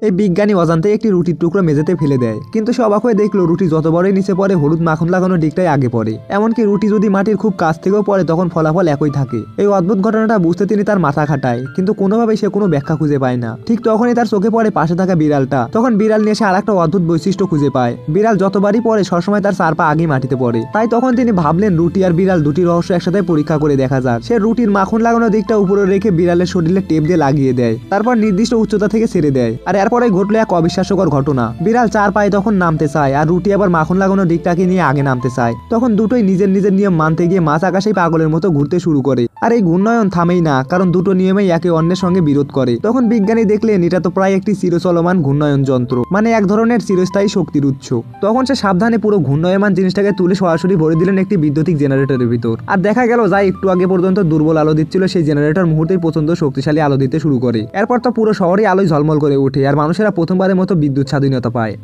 এই বিজ্ঞানী অজান্তে একটি রুটির টুকরো মেঝেতে ফেলে দেয়, কিন্তু সে অবাক হয়ে দেখলো রুটি যত বড়ই নিচে পড়ে হলুদ মাখন লাগানো দিকটাই আগে পড়ে। এমনকি রুটি যদি মাটির খুব কাছ থেকেও পড়ে তখন ফলাফল একই থাকে। এই অদ্ভুত ঘটনাটা বুঝতে তিনি তার মাথা খাটায়, কিন্তু কোনোভাবেই সে কোনো ব্যাখ্যা খুঁজে পায় না। ঠিক তখনই তার চোখে পড়ে পাশে থাকা বিড়ালটা। তখন বিড়াল নিয়ে সে আরেকটা অদ্ভুত বৈশিষ্ট্য খুঁজে পায়, বিড়াল যতবারই পড়ে সবসময় তার 4 পা আগে মাটিতে পড়ে। তাই তখন তিনি ভাবলেন রুটি আর বিড়াল দুটি রহস্য একসাথে পরীক্ষা করে দেখা যাক। সে রুটির মাখন লাগানো দিকটা উপরে রেখে বিড়ালের শরীরে টেপ দিয়ে লাগিয়ে দেয়, তারপর নির্দিষ্ট উচ্চতা থেকে ছেড়ে দেয়। আর এরপরে ঘটলো এক অবিশ্বাস্যকর ঘটনা। বিড়াল 4 পায়ে তখন নামতে চায় আর রুটি আবার মাখন লাগানো দিকটাকে নিয়ে আগে নামতে চায়। তখন দুটোই নিজের নিজের নিয়ম মানতে গিয়ে মাছ আকাশেই পাগলের মতো ঘুরতে শুরু করে। আর এই ঘূর্ণয়ন থামেই না, কারণ দুটো নিয়মেই একে অন্যের সঙ্গে বিরোধ করে। তখন বিজ্ঞানী দেখলেন এটা তো প্রায় একটি চিরচলমান ঘূর্ণয়ন যন্ত্র, মানে এক ধরনের চিরস্থায়ী শক্তির উৎস। তখন সে সাবধানে পুরো ঘূর্ণয়মান জিনিসটাকে তুলে সরাসরি ভরে দিলেন একটি বৈদ্যুতিক জেনারেটরের ভিতর। আর দেখা গেল যা একটু আগে পর্যন্ত দুর্বল আলো দিচ্ছিল সেই জেনারেটর মুহূর্তেই প্রচন্ড শক্তিশালী আলো দিতে শুরু করে। এরপর তো পুরো শহরে আলোয় ঝলমল করে ওঠে আর মানুষেরা প্রথমবারের মতো বিদ্যুৎ স্বাধীনতা পায়।